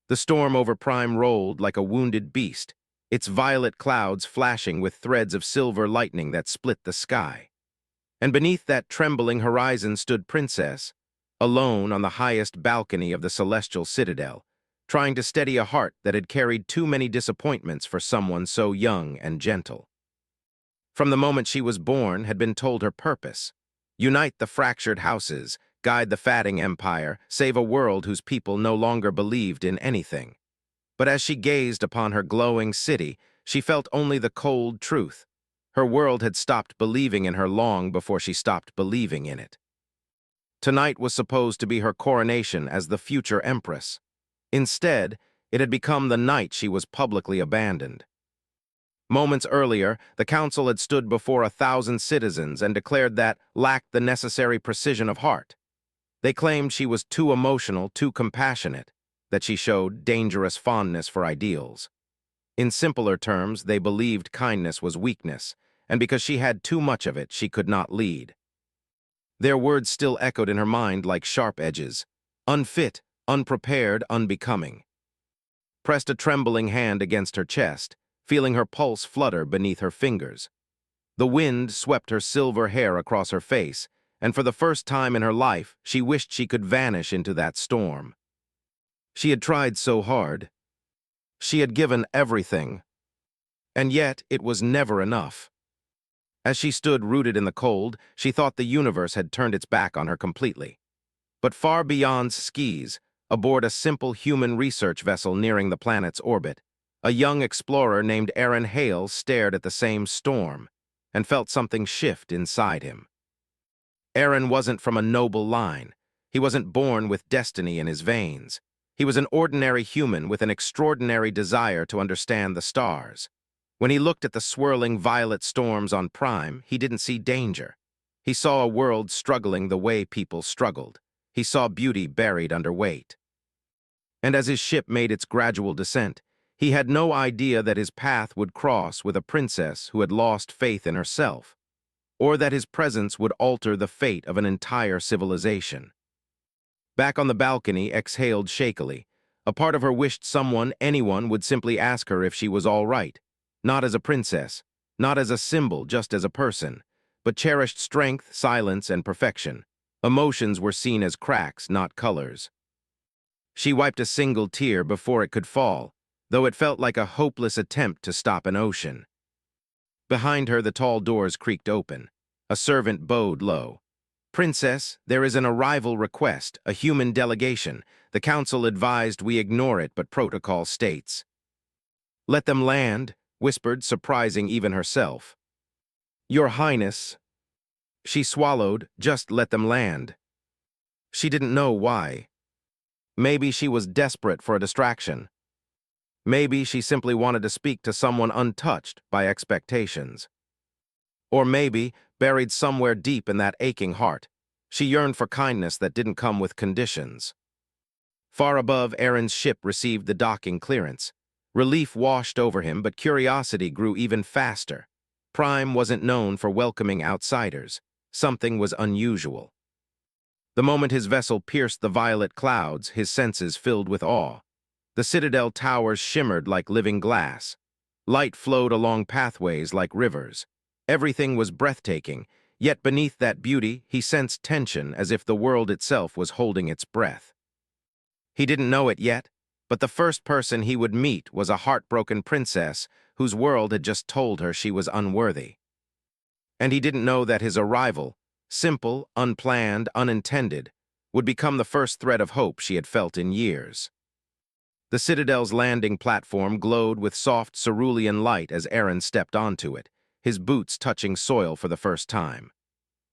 The storm over Prime rolled like a wounded beast, its violet clouds flashing with threads of silver lightning that split the sky. And beneath that trembling horizon stood Princess, alone on the highest balcony of the celestial citadel, trying to steady a heart that had carried too many disappointments for someone so young and gentle. From the moment she was born had been told her purpose: unite the fractured houses, guide the fatting empire, save a world whose people no longer believed in anything. But as she gazed upon her glowing city, she felt only the cold truth. Her world had stopped believing in her long before she stopped believing in it. Tonight was supposed to be her coronation as the future empress. Instead, it had become the night she was publicly abandoned. Moments earlier, the council had stood before 1,000 citizens and declared that lacked the necessary precision of heart. They claimed she was too emotional, too compassionate, that she showed dangerous fondness for ideals. In simpler terms, they believed kindness was weakness, and because she had too much of it, she could not lead. Their words still echoed in her mind like sharp edges: unfit, unprepared, unbecoming. Pressed a trembling hand against her chest, feeling her pulse flutter beneath her fingers. The wind swept her silver hair across her face, and for the first time in her life, she wished she could vanish into that storm. She had tried so hard. She had given everything. And yet, it was never enough. As she stood rooted in the cold, she thought the universe had turned its back on her completely. But far beyond skis, aboard a simple human research vessel nearing the planet's orbit, a young explorer named Aaron Hale stared at the same storm and felt something shift inside him. Aaron wasn't from a noble line. He wasn't born with destiny in his veins. He was an ordinary human with an extraordinary desire to understand the stars. When he looked at the swirling violet storms on Prime, he didn't see danger. He saw a world struggling the way people struggled. He saw beauty buried under weight. And as his ship made its gradual descent, he had no idea that his path would cross with a princess who had lost faith in herself, or that his presence would alter the fate of an entire civilization. Back on the balcony, exhaled shakily. A part of her wished anyone would simply ask her if she was all right. Not as a princess, not as a symbol, just as a person, but cherished strength, silence, and perfection. Emotions were seen as cracks, not colors. She wiped a single tear before it could fall, though it felt like a hopeless attempt to stop an ocean. Behind her, the tall doors creaked open. A servant bowed low. "Princess, there is an arrival request, a human delegation. The council advised we ignore it, but protocol states." "Let them land," whispered, surprising even herself. "Your Highness." She swallowed. Just let them land. She didn't know why. Maybe she was desperate for a distraction. Maybe she simply wanted to speak to someone untouched by expectations. Or maybe, buried somewhere deep in that aching heart, she yearned for kindness that didn't come with conditions. Far above, Aaron's ship received the docking clearance. Relief washed over him, but curiosity grew even faster. Prime wasn't known for welcoming outsiders. Something was unusual. The moment his vessel pierced the violet clouds, his senses filled with awe. The citadel towers shimmered like living glass. Light flowed along pathways like rivers. Everything was breathtaking, yet beneath that beauty, he sensed tension as if the world itself was holding its breath. He didn't know it yet, but the first person he would meet was a heartbroken princess whose world had just told her she was unworthy. And he didn't know that his arrival, simple, unplanned, unintended, would become the first thread of hope she had felt in years. The Citadel's landing platform glowed with soft cerulean light as Aaron stepped onto it, his boots touching soil for the first time.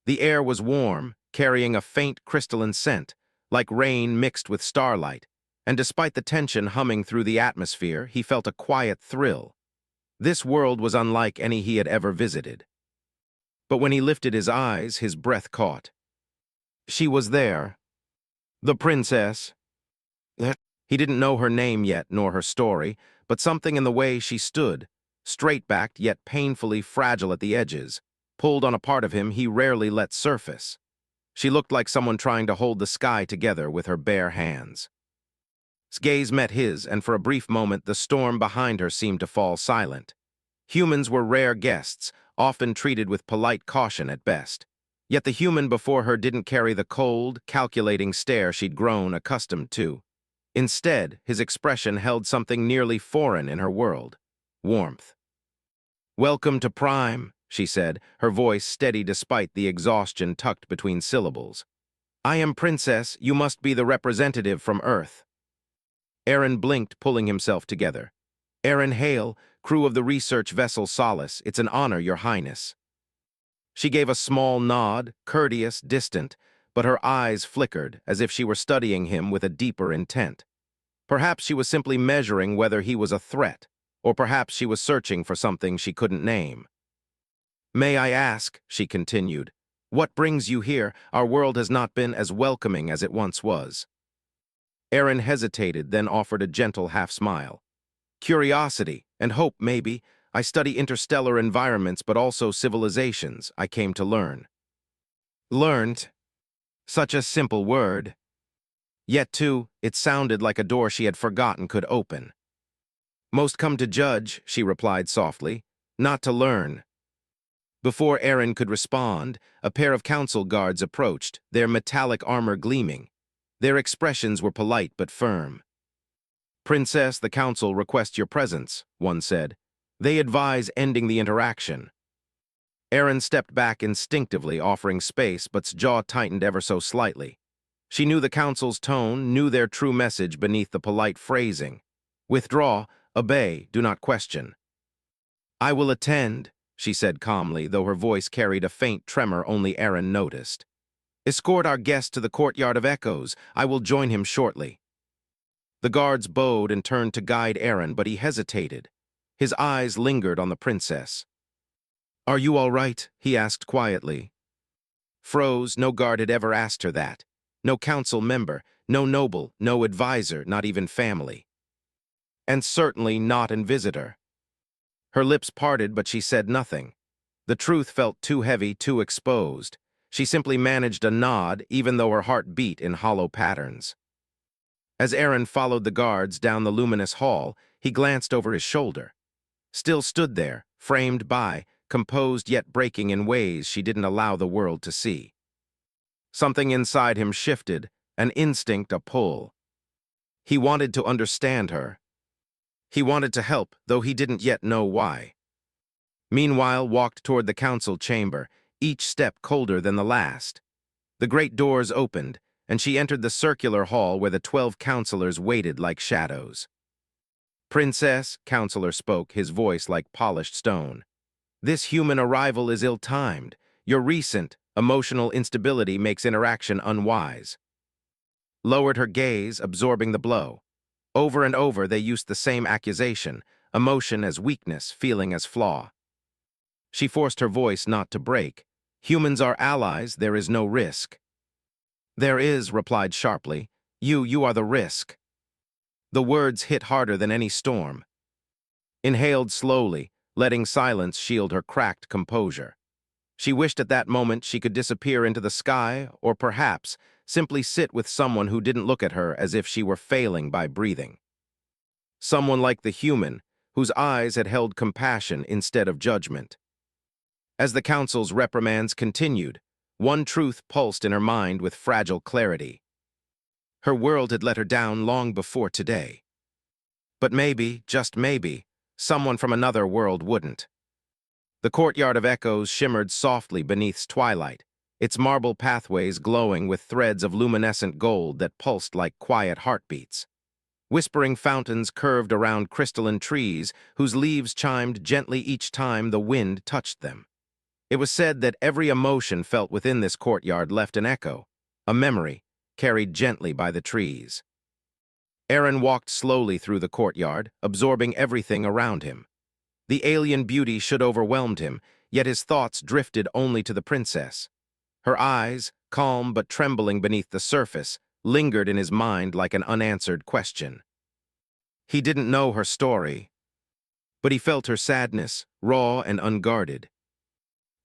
The air was warm, carrying a faint crystalline scent, like rain mixed with starlight, and despite the tension humming through the atmosphere, he felt a quiet thrill. This world was unlike any he had ever visited. But when he lifted his eyes, his breath caught. She was there. The princess. He didn't know her name yet, nor her story, but something in the way she stood, straight-backed yet painfully fragile at the edges, pulled on a part of him he rarely let surface. She looked like someone trying to hold the sky together with her bare hands. gaze met his, and for a brief moment the storm behind her seemed to fall silent. Humans were rare guests, often treated with polite caution at best. Yet the human before her didn't carry the cold, calculating stare she'd grown accustomed to. Instead, his expression held something nearly foreign in her world: warmth. "Welcome to Prime," she said, her voice steady despite the exhaustion tucked between syllables. "I am Princess, you must be the representative from Earth." Aaron blinked, pulling himself together. "Aaron Hale, crew of the research vessel Solace, it's an honor, Your Highness." She gave a small nod, courteous, distant, but her eyes flickered, as if she were studying him with a deeper intent. Perhaps she was simply measuring whether he was a threat, or perhaps she was searching for something she couldn't name. "May I ask," she continued, "what brings you here? Our world has not been as welcoming as it once was." Aaron hesitated, then offered a gentle half-smile. "Curiosity, and hope, maybe. I study interstellar environments, but also civilizations, I came to learn." Learned? Such a simple word. Yet, too, it sounded like a door she had forgotten could open. "Most come to judge," she replied softly, "not to learn." Before Aaron could respond, a pair of council guards approached, their metallic armor gleaming. Their expressions were polite but firm. "Princess, the council requests your presence," one said. "They advise ending the interaction." Aaron stepped back instinctively, offering space, but's jaw tightened ever so slightly. She knew the council's tone, knew their true message beneath the polite phrasing. "Withdraw, obey, do not question." "I will attend," she said calmly, though her voice carried a faint tremor only Aaron noticed. "Escort our guest to the courtyard of echoes. I will join him shortly." The guards bowed and turned to guide Aaron, but he hesitated. His eyes lingered on the princess. "Are you all right?" he asked quietly. Froze. No guard had ever asked her that. No council member, no noble, no advisor, not even family. And certainly not an visitor. Her lips parted, but she said nothing. The truth felt too heavy, too exposed. She simply managed a nod, even though her heart beat in hollow patterns. As Aaron followed the guards down the luminous hall, he glanced over his shoulder. Still stood there, framed by, composed yet breaking in ways she didn't allow the world to see. Something inside him shifted, an instinct, a pull. He wanted to understand her. He wanted to help, though he didn't yet know why. Meanwhile, walked toward the council chamber, each step colder than the last. The great doors opened, and she entered the circular hall where the 12 counselors waited like shadows. "Princess," counselor spoke, his voice like polished stone. "This human arrival is ill-timed. Your recent, emotional instability makes interaction unwise." Lowered her gaze, absorbing the blow. Over and over they used the same accusation, emotion as weakness, feeling as flaw. She forced her voice not to break. "Humans are allies, there is no risk." "There is," replied sharply. You are the risk." The words hit harder than any storm. Inhaled slowly, letting silence shield her cracked composure. She wished at that moment she could disappear into the sky, or perhaps simply sit with someone who didn't look at her as if she were failing by breathing. Someone like the human, whose eyes had held compassion instead of judgment. As the council's reprimands continued, one truth pulsed in her mind with fragile clarity. Her world had let her down long before today. But maybe, just maybe, someone from another world wouldn't. The courtyard of echoes shimmered softly beneath twilight, its marble pathways glowing with threads of luminescent gold that pulsed like quiet heartbeats. Whispering fountains curved around crystalline trees whose leaves chimed gently each time the wind touched them. It was said that every emotion felt within this courtyard left an echo, a memory, carried gently by the trees. Aaron walked slowly through the courtyard, absorbing everything around him. The alien beauty should overwhelmed him, yet his thoughts drifted only to the princess. Her eyes, calm but trembling beneath the surface, lingered in his mind like an unanswered question. He didn't know her story, but he felt her sadness, raw and unguarded.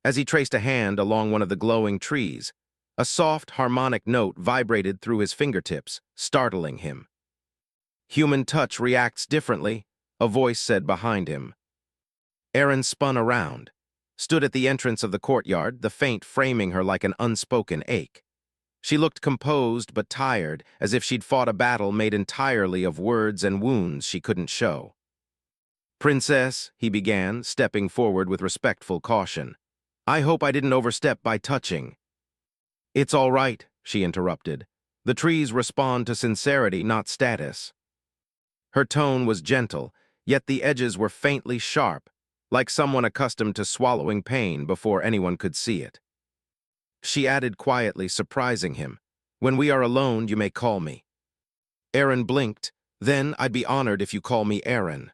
As he traced a hand along one of the glowing trees, a soft, harmonic note vibrated through his fingertips, startling him. Human touch reacts differently, a voice said behind him. Aaron spun around, stood at the entrance of the courtyard, the faint framing her like an unspoken ache. She looked composed but tired, as if she'd fought a battle made entirely of words and wounds she couldn't show. "Princess," he began, stepping forward with respectful caution. "I hope I didn't overstep by touching." "It's all right," she interrupted. "The trees respond to sincerity, not status." Her tone was gentle, yet the edges were faintly sharp, like someone accustomed to swallowing pain before anyone could see it. She added quietly, surprising him, "When we are alone, you may call me." Aaron blinked. "Then I'd be honored if you call me Aaron."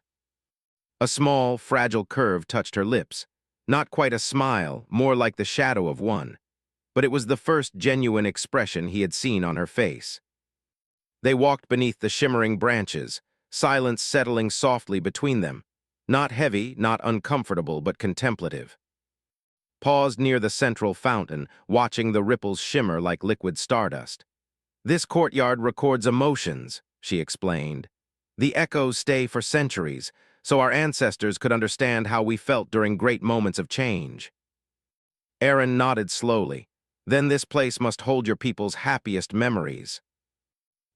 A small, fragile curve touched her lips. Not quite a smile, more like the shadow of one. But it was the first genuine expression he had seen on her face. They walked beneath the shimmering branches, silence settling softly between them. Not heavy, not uncomfortable, but contemplative. Paused near the central fountain, watching the ripples shimmer like liquid stardust. "This courtyard records emotions," she explained. "The echoes stay for centuries, so our ancestors could understand how we felt during great moments of change." Aaron nodded slowly. "Then this place must hold your people's happiest memories."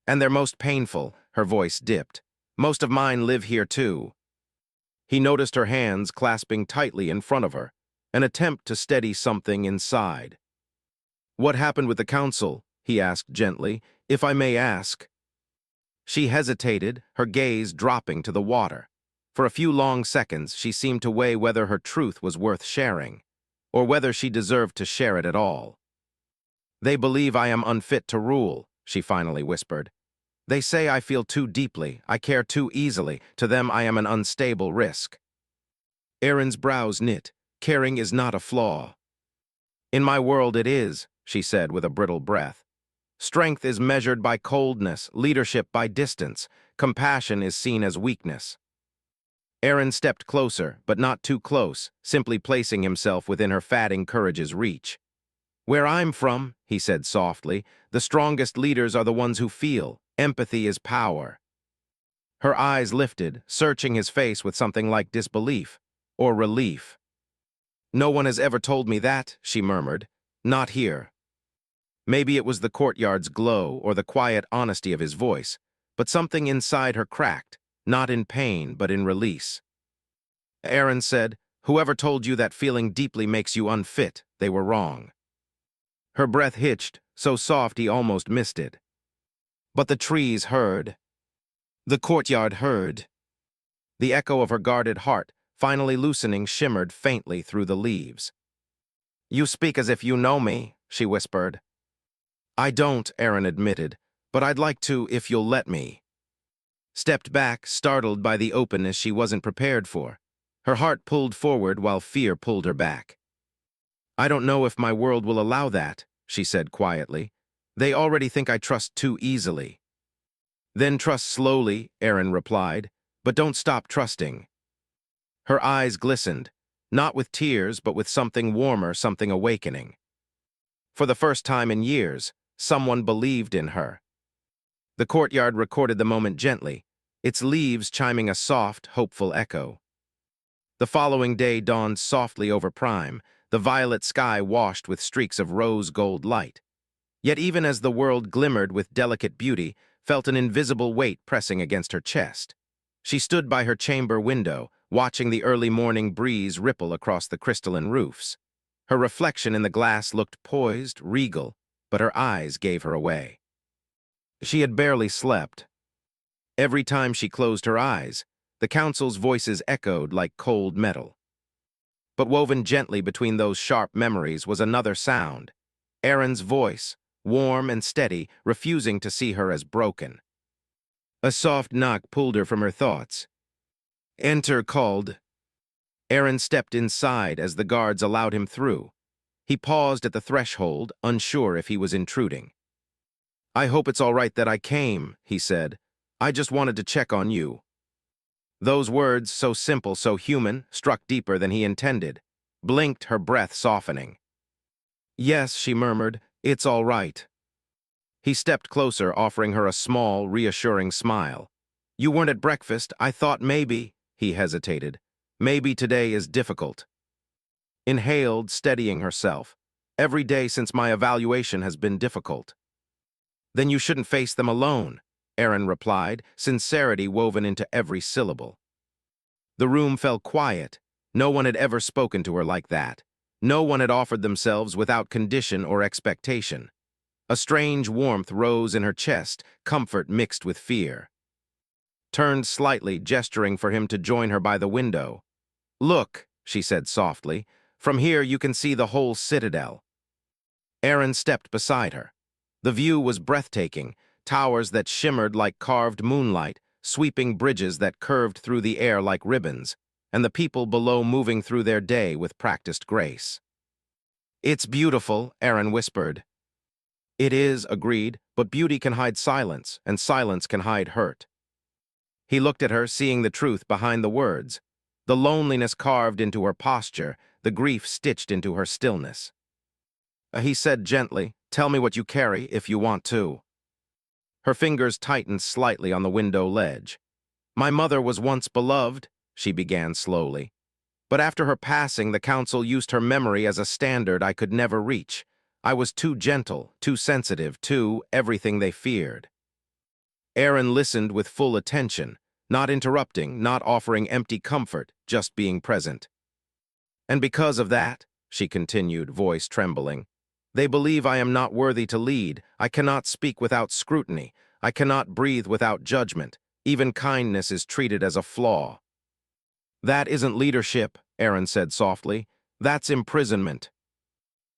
"And their most painful," her voice dipped. "Most of mine live here too." He noticed her hands clasping tightly in front of her, an attempt to steady something inside. "What happened with the council?" he asked gently. "If I may ask." She hesitated, her gaze dropping to the water. For a few long seconds, she seemed to weigh whether her truth was worth sharing, or whether she deserved to share it at all. "They believe I am unfit to rule," she finally whispered. "They say I feel too deeply, I care too easily. To them I am an unstable risk." Aaron's brows knit. "Caring is not a flaw." "In my world it is," she said with a brittle breath. "Strength is measured by coldness, leadership by distance, compassion is seen as weakness." Aaron stepped closer, but not too close, simply placing himself within her fading courage's reach. "Where I'm from," he said softly, "the strongest leaders are the ones who feel. Empathy is power." Her eyes lifted, searching his face with something like disbelief, or relief. "No one has ever told me that," she murmured. "Not here." Maybe it was the courtyard's glow or the quiet honesty of his voice, but something inside her cracked, not in pain, but in release. Aaron said, "Whoever told you that feeling deeply makes you unfit, they were wrong." Her breath hitched, so soft he almost missed it. But the trees heard. The courtyard heard. The echo of her guarded heart, finally loosening, shimmered faintly through the leaves. "You speak as if you know me," she whispered. "I don't," Aaron admitted, "but I'd like to if you'll let me." Stepped back, startled by the openness she wasn't prepared for. Her heart pulled forward while fear pulled her back. "I don't know if my world will allow that," she said quietly. "They already think I trust too easily." "Then trust slowly," Aaron replied, "but don't stop trusting." Her eyes glistened, not with tears, but with something warmer, something awakening. For the first time in years, someone believed in her. The courtyard recorded the moment gently, its leaves chiming a soft, hopeful echo. The following day dawned softly over Prime, the violet sky washed with streaks of rose-gold light. Yet even as the world glimmered with delicate beauty, felt an invisible weight pressing against her chest. She stood by her chamber window, watching the early morning breeze ripple across the crystalline roofs. Her reflection in the glass looked poised, regal, but her eyes gave her away. She had barely slept. Every time she closed her eyes, the council's voices echoed like cold metal. But woven gently between those sharp memories was another sound, Aaron's voice, warm and steady, refusing to see her as broken. A soft knock pulled her from her thoughts. "Enter," called. Aaron stepped inside as the guards allowed him through. He paused at the threshold, unsure if he was intruding. "I hope it's all right that I came," he said. "I just wanted to check on you." Those words, so simple, so human, struck deeper than he intended. Blinked, her breath softening. "Yes," she murmured, "it's all right." He stepped closer, offering her a small, reassuring smile. You weren't at breakfast. I thought maybe, he hesitated. Maybe today is difficult. Inhaled, steadying herself. Every day since my evaluation has been difficult. Then you shouldn't face them alone, Aaron replied, sincerity woven into every syllable. The room fell quiet. No one had ever spoken to her like that. No one had offered themselves without condition or expectation. A strange warmth rose in her chest, comfort mixed with fear. Turned slightly, gesturing for him to join her by the window. Look, she said softly, from here you can see the whole citadel. Aaron stepped beside her. The view was breathtaking, towers that shimmered like carved moonlight, sweeping bridges that curved through the air like ribbons, and the people below moving through their day with practiced grace. It's beautiful, Aaron whispered. It is, agreed, but beauty can hide silence, and silence can hide hurt. He looked at her, seeing the truth behind the words, the loneliness carved into her posture, the grief stitched into her stillness. He said gently, tell me what you carry if you want to. Her fingers tightened slightly on the window ledge. My mother was once beloved, she began slowly. But after her passing, the council used her memory as a standard I could never reach. I was too gentle, too sensitive, too everything they feared. Aaron listened with full attention, not interrupting, not offering empty comfort, just being present. And because of that, she continued, voice trembling, they believe I am not worthy to lead. I cannot speak without scrutiny. I cannot breathe without judgment. Even kindness is treated as a flaw. That isn't leadership, Aaron said softly. That's imprisonment.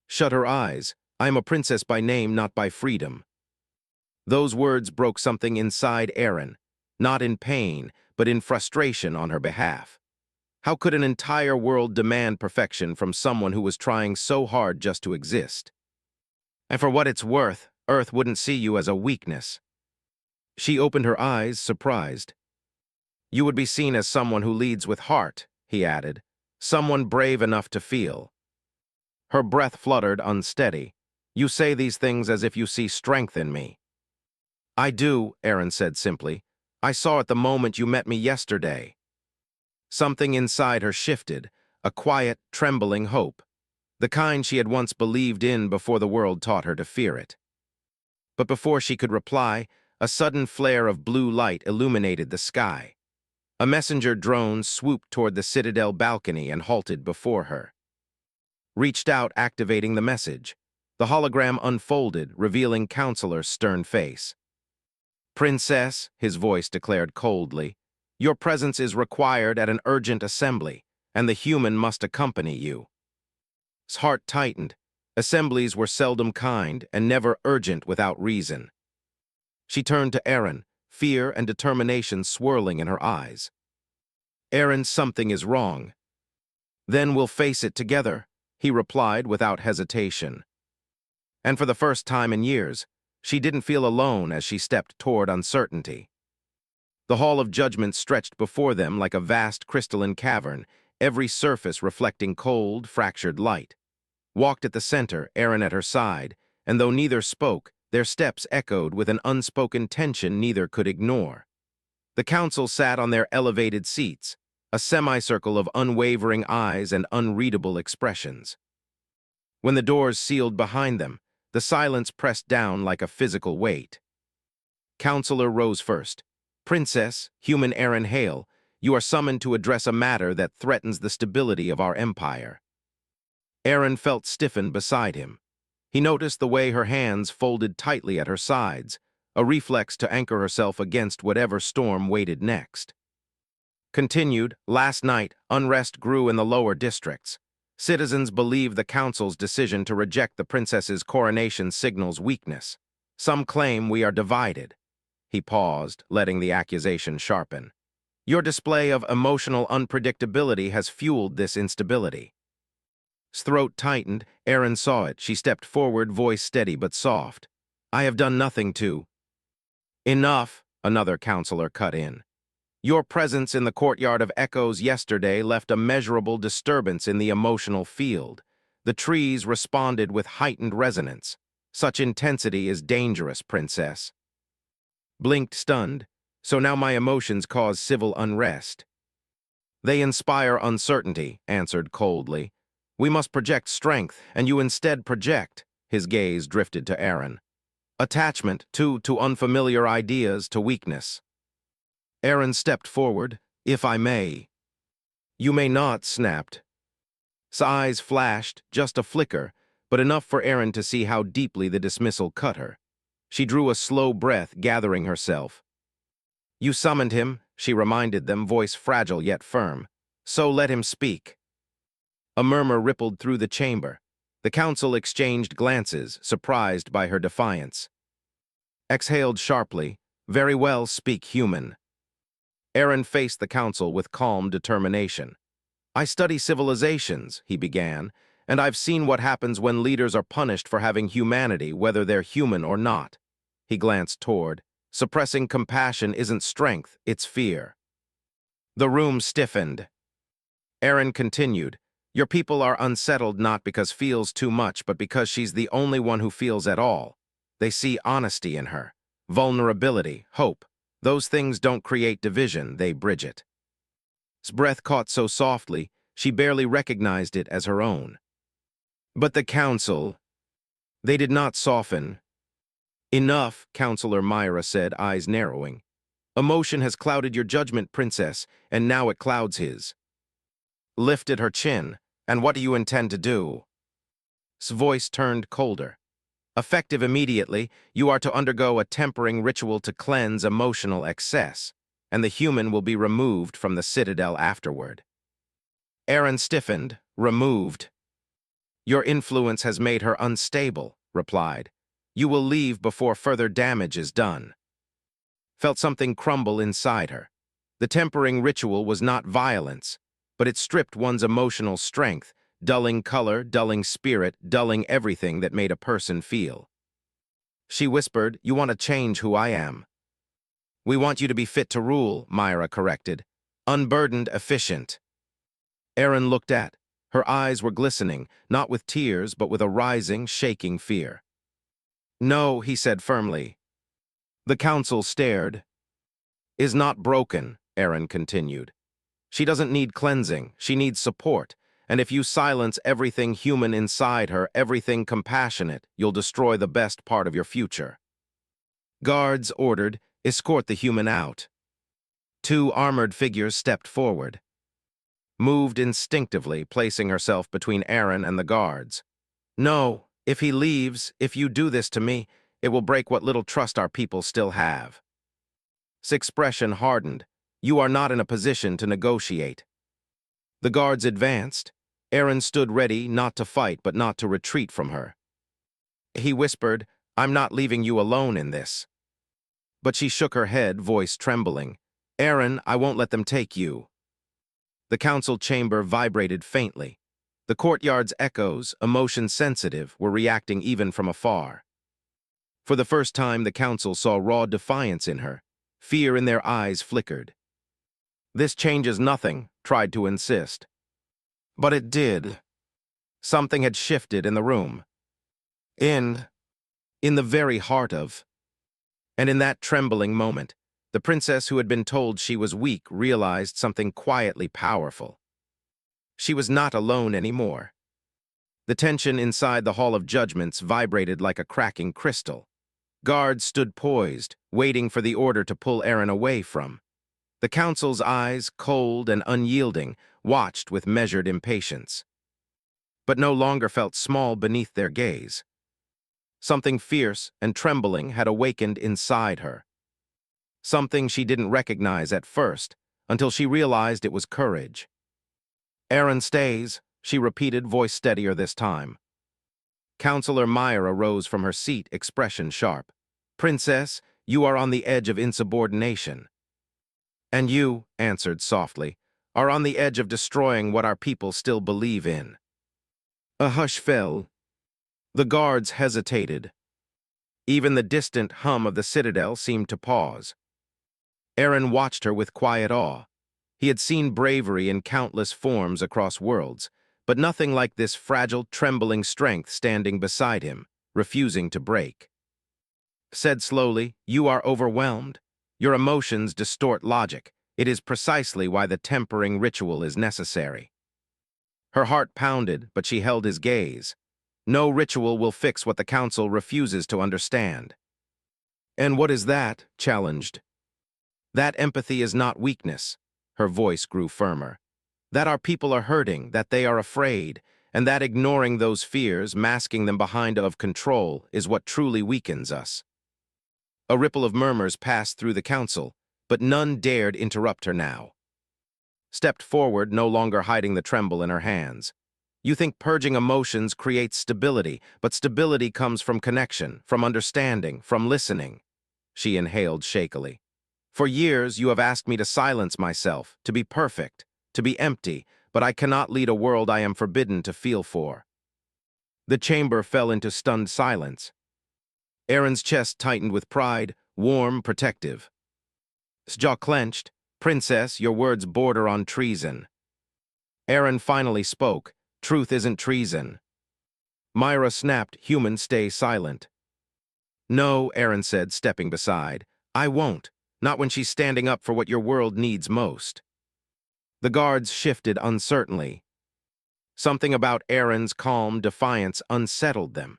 Shut her eyes. I am a princess by name, not by freedom. Those words broke something inside Aaron, not in pain, but in frustration on her behalf. How could an entire world demand perfection from someone who was trying so hard just to exist? And for what it's worth, Earth wouldn't see you as a weakness. She opened her eyes, surprised. You would be seen as someone who leads with heart, he added, someone brave enough to feel. Her breath fluttered, unsteady. You say these things as if you see strength in me. I do, Aaron said simply. I saw it the moment you met me yesterday. Something inside her shifted, a quiet, trembling hope, the kind she had once believed in before the world taught her to fear it. But before she could reply, a sudden flare of blue light illuminated the sky. A messenger drone swooped toward the citadel balcony and halted before her. Reached out, activating the message. The hologram unfolded, revealing Counselor's stern face. Princess, his voice declared coldly, your presence is required at an urgent assembly, and the human must accompany you. His heart tightened. Assemblies were seldom kind and never urgent without reason. She turned to Aaron, fear and determination swirling in her eyes. Aaron, something is wrong. Then we'll face it together, he replied without hesitation. And for the first time in years, she didn't feel alone as she stepped toward uncertainty. The hall of judgment stretched before them like a vast crystalline cavern, every surface reflecting cold, fractured light. Walked at the center, Aaron at her side, and though neither spoke, their steps echoed with an unspoken tension neither could ignore. The council sat on their elevated seats, a semicircle of unwavering eyes and unreadable expressions. When the doors sealed behind them, the silence pressed down like a physical weight. Counselor rose first. Princess, human Aaron Hale, you are summoned to address a matter that threatens the stability of our empire. Aaron felt stiffened beside him. He noticed the way her hands folded tightly at her sides, a reflex to anchor herself against whatever storm waited next. Continued, last night, unrest grew in the lower districts. Citizens believe the council's decision to reject the princess's coronation signals weakness. Some claim we are divided. He paused, letting the accusation sharpen. Your display of emotional unpredictability has fueled this instability. His throat tightened. Aaron saw it. She stepped forward, voice steady but soft. I have done nothing to. Enough, another counselor cut in. Your presence in the courtyard of Echoes yesterday left a measurable disturbance in the emotional field. The trees responded with heightened resonance. Such intensity is dangerous, Princess. Blinked stunned. So now my emotions cause civil unrest. They inspire uncertainty, answered coldly. We must project strength, and you instead project. His gaze drifted to Aaron. Attachment, to unfamiliar ideas, to weakness. Aaron stepped forward. If I may. You may not, snapped. His eyes flashed, just a flicker, but enough for Aaron to see how deeply the dismissal cut her. She drew a slow breath, gathering herself. You summoned him, she reminded them, voice fragile yet firm. So let him speak. A murmur rippled through the chamber. The council exchanged glances, surprised by her defiance. Exhaled sharply. Very well, speak human. Aaron faced the council with calm determination. I study civilizations, he began, and I've seen what happens when leaders are punished for having humanity, whether they're human or not. He glanced toward. Suppressing compassion isn't strength, it's fear. The room stiffened. Aaron continued. Your people are unsettled not because feels too much, but because she's the only one who feels at all. They see honesty in her, vulnerability, hope. Those things don't create division, they bridge it. His breath caught so softly, she barely recognized it as her own. But the council, they did not soften. Enough, Counselor Myra said, eyes narrowing. Emotion has clouded your judgment, princess, and now it clouds his. Lifted her chin. And what do you intend to do? His voice turned colder. Effective immediately, you are to undergo a tempering ritual to cleanse emotional excess, and the human will be removed from the citadel afterward. Aaron stiffened, removed. Your influence has made her unstable, replied. You will leave before further damage is done. Felt something crumble inside her. The tempering ritual was not violence, but it stripped one's emotional strength, dulling color, dulling spirit, dulling everything that made a person feel. She whispered, you want to change who I am. We want you to be fit to rule, Myra corrected. Unburdened, efficient. Aaron looked at. Her eyes were glistening, not with tears, but with a rising, shaking fear. No, he said firmly. The council stared. Is not broken, Aaron continued. She doesn't need cleansing, she needs support, and if you silence everything human inside her, everything compassionate, you'll destroy the best part of your future. Guards ordered, escort the human out. 2 armored figures stepped forward. Moved instinctively, placing herself between Aaron and the guards. No, if he leaves, if you do this to me, it will break what little trust our people still have. His expression hardened. You are not in a position to negotiate. The guards advanced. Aaron stood ready not to fight but not to retreat from her. He whispered, I'm not leaving you alone in this. But she shook her head, voice trembling. Aaron, I won't let them take you. The council chamber vibrated faintly. The courtyard's echoes, emotion-sensitive, were reacting even from afar. For the first time, the council saw raw defiance in her. Fear in their eyes flickered. This changes nothing, tried to insist. But it did. Something had shifted in the room. In the very heart of. And in that trembling moment, the princess who had been told she was weak realized something quietly powerful. She was not alone anymore. The tension inside the Hall of Judgments vibrated like a cracking crystal. Guards stood poised, waiting for the order to pull Aaron away from. The council's eyes, cold and unyielding, watched with measured impatience. But no longer felt small beneath their gaze. Something fierce and trembling had awakened inside her. Something she didn't recognize at first, until she realized it was courage. Aaron stays, she repeated, voice steadier this time. Counselor Myra rose from her seat, expression sharp. Princess, you are on the edge of insubordination. And you, answered softly, are on the edge of destroying what our people still believe in. A hush fell. The guards hesitated. Even the distant hum of the citadel seemed to pause. Aaron watched her with quiet awe. He had seen bravery in countless forms across worlds, but nothing like this fragile, trembling strength standing beside him, refusing to break. Said slowly, you are overwhelmed? Your emotions distort logic. It is precisely why the tempering ritual is necessary. Her heart pounded, but she held his gaze. No ritual will fix what the council refuses to understand. And what is that? Challenged. That empathy is not weakness. Her voice grew firmer. That our people are hurting, that they are afraid, and that ignoring those fears, masking them behind of control, is what truly weakens us. A ripple of murmurs passed through the council, but none dared interrupt her now. Stepped forward, no longer hiding the tremble in her hands. You think purging emotions creates stability, but stability comes from connection, from understanding, from listening. She inhaled shakily. For years you have asked me to silence myself, to be perfect, to be empty, but I cannot lead a world I am forbidden to feel for. The chamber fell into stunned silence. Aaron's chest tightened with pride, warm, protective. His jaw clenched. Princess, your words border on treason. Aaron finally spoke. Truth isn't treason. Myra snapped, human, stay silent. No, Aaron said, stepping beside. I won't. Not when she's standing up for what your world needs most. The guards shifted uncertainly. Something about Aaron's calm defiance unsettled them.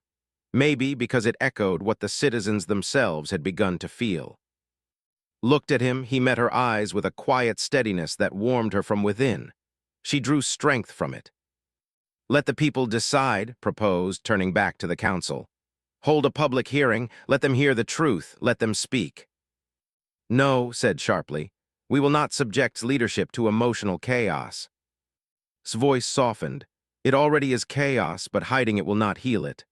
Maybe because it echoed what the citizens themselves had begun to feel. Looked at him, he met her eyes with a quiet steadiness that warmed her from within. She drew strength from it. Let the people decide, proposed, turning back to the council. Hold a public hearing, let them hear the truth, let them speak. No, said sharply, we will not subject leadership to emotional chaos. His voice softened. It already is chaos, but hiding it will not heal it.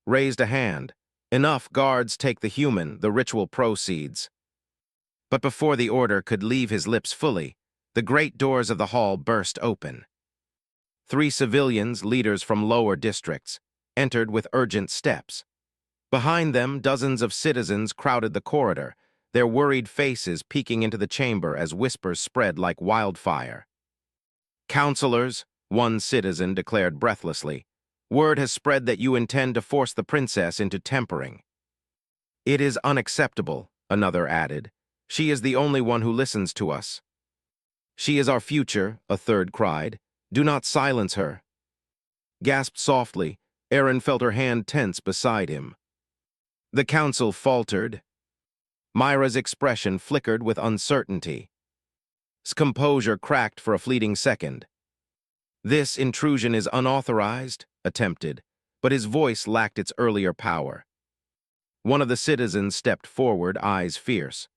Raised a hand. Enough, guards, take the human, the ritual proceeds. But before the order could leave his lips fully, the great doors of the hall burst open. 3 civilians, leaders from lower districts, entered with urgent steps. Behind them, dozens of citizens crowded the corridor, their worried faces peeking into the chamber as whispers spread like wildfire. Counselors, one citizen declared breathlessly, word has spread that you intend to force the princess into tempering. It is unacceptable, another added. She is the only one who listens to us. She is our future, a third cried. Do not silence her. Gasped softly, Aaron felt her hand tense beside him. The council faltered. Myra's expression flickered with uncertainty. His composure cracked for a fleeting second. This intrusion is unauthorized, attempted, but his voice lacked its earlier power. One of the citizens stepped forward, eyes fierce.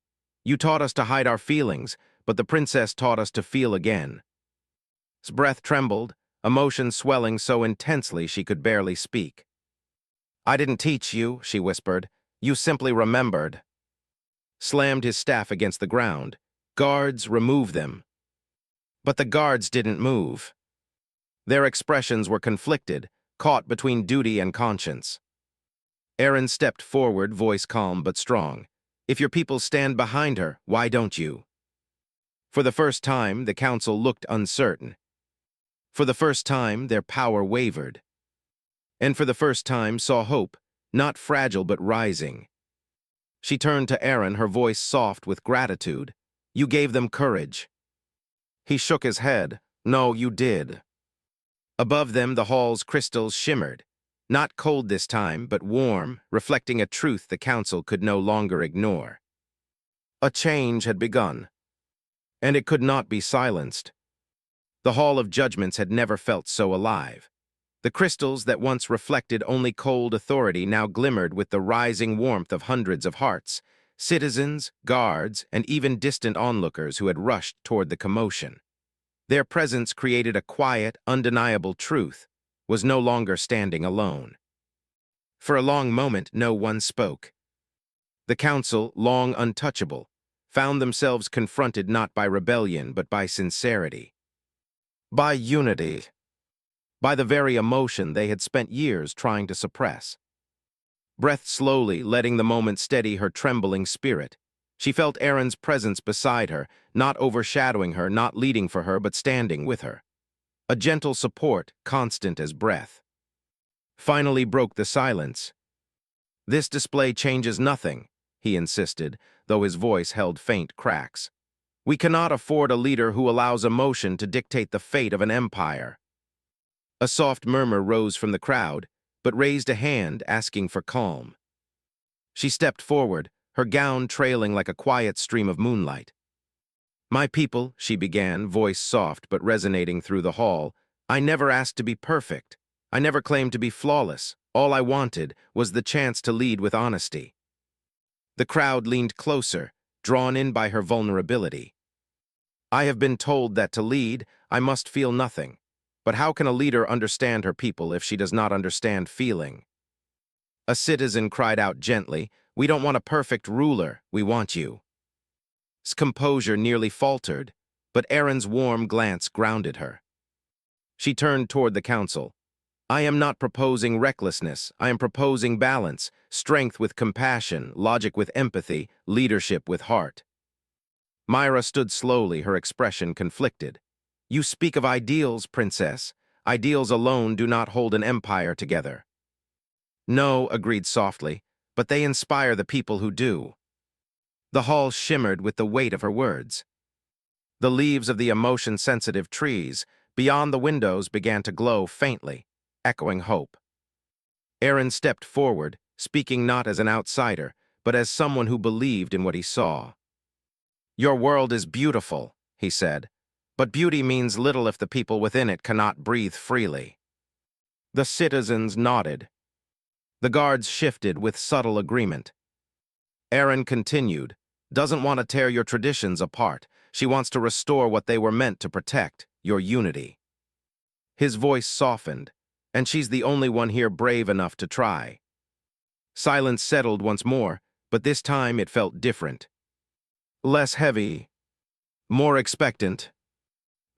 You taught us to hide our feelings, but the princess taught us to feel again. His breath trembled, emotion swelling so intensely she could barely speak. I didn't teach you, she whispered. You simply remembered. Slammed his staff against the ground. Guards, remove them. But the guards didn't move. Their expressions were conflicted, caught between duty and conscience. Aaron stepped forward, voice calm but strong. If your people stand behind her, why don't you? For the first time, the council looked uncertain. For the first time, their power wavered. And for the first time, saw hope, not fragile but rising. She turned to Aaron, her voice soft with gratitude. You gave them courage. He shook his head. No, you did. Above them, the hall's crystals shimmered. Not cold this time, but warm, reflecting a truth the council could no longer ignore. A change had begun, and it could not be silenced. The Hall of Judgments had never felt so alive. The crystals that once reflected only cold authority now glimmered with the rising warmth of hundreds of hearts, citizens, guards, and even distant onlookers who had rushed toward the commotion. Their presence created a quiet, undeniable truth, was no longer standing alone. For a long moment, no one spoke. The council, long untouchable, found themselves confronted not by rebellion but by sincerity. By unity. By the very emotion they had spent years trying to suppress. Breathed slowly, letting the moment steady her trembling spirit. She felt Aaron's presence beside her, not overshadowing her, not leading for her, but standing with her. A gentle support, constant as breath. Finally broke the silence. This display changes nothing, he insisted. though his voice held faint cracks. We cannot afford a leader who allows emotion to dictate the fate of an empire. A soft murmur rose from the crowd, but raised a hand asking for calm. She stepped forward, her gown trailing like a quiet stream of moonlight. "My people," she began, voice soft but resonating through the hall, "I never asked to be perfect. I never claimed to be flawless. All I wanted was the chance to lead with honesty." The crowd leaned closer, drawn in by her vulnerability. "I have been told that to lead, I must feel nothing. But how can a leader understand her people if she does not understand feeling?" A citizen cried out gently, "We don't want a perfect ruler, we want you." His composure nearly faltered, but Aaron's warm glance grounded her. She turned toward the council. "I am not proposing recklessness, I am proposing balance, strength with compassion, logic with empathy, leadership with heart." Myra stood slowly, her expression conflicted. "You speak of ideals, princess. Ideals alone do not hold an empire together." "No," agreed softly, "but they inspire the people who do." The hall shimmered with the weight of her words. The leaves of the emotion-sensitive trees beyond the windows began to glow faintly, echoing hope. Aaron stepped forward, speaking not as an outsider, but as someone who believed in what he saw. "Your world is beautiful," he said, "but beauty means little if the people within it cannot breathe freely." The citizens nodded. The guards shifted with subtle agreement. Aaron continued, "Doesn't want to tear your traditions apart. She wants to restore what they were meant to protect, your unity." His voice softened, "And she's the only one here brave enough to try." Silence settled once more, but this time it felt different. Less heavy, more expectant.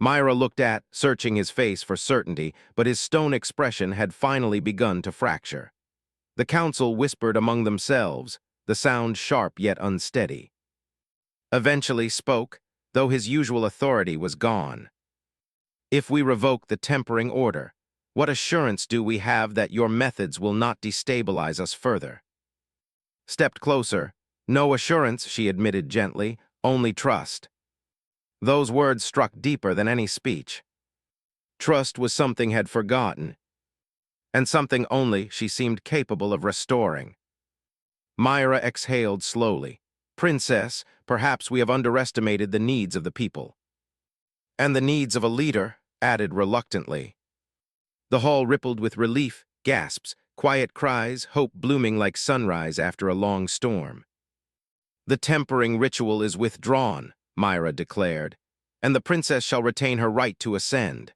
Myra looked searching his face for certainty, but his stone expression had finally begun to fracture. The council whispered among themselves, the sound sharp yet unsteady. Eventually spoke, though his usual authority was gone. "If we revoke the tempering order, what assurance do we have that your methods will not destabilize us further?" Stepped closer. "No assurance," she admitted gently, "only trust." Those words struck deeper than any speech. Trust was something had forgotten, and something only she seemed capable of restoring. Myra exhaled slowly. "Princess, perhaps we have underestimated the needs of the people." "And the needs of a leader," added reluctantly. The hall rippled with relief, gasps, quiet cries, hope blooming like sunrise after a long storm. "The tempering ritual is withdrawn," Myra declared, "and the princess shall retain her right to ascend."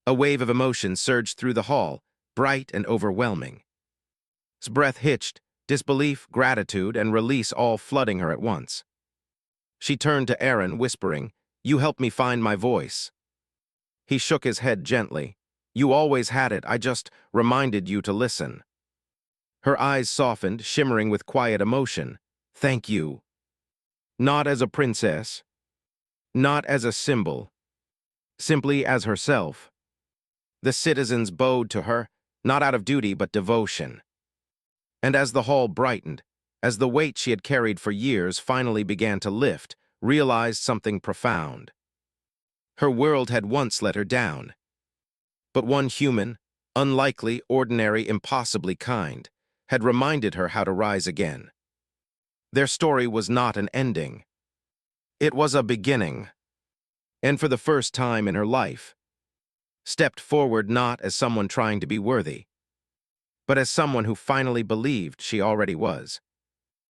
A wave of emotion surged through the hall, bright and overwhelming. His breath hitched, disbelief, gratitude, and release all flooding her at once. She turned to Aaron, whispering, "You helped me find my voice." He shook his head gently. "You always had it, I just reminded you to listen." Her eyes softened, shimmering with quiet emotion. "Thank you. Not as a princess, not as a symbol, simply as herself." The citizens bowed to her, not out of duty but devotion. And as the hall brightened, as the weight she had carried for years finally began to lift, realized something profound. Her world had once let her down. But one human, unlikely, ordinary, impossibly kind, had reminded her how to rise again. Their story was not an ending. It was a beginning. And for the first time in her life, stepped forward not as someone trying to be worthy, but as someone who finally believed she already was.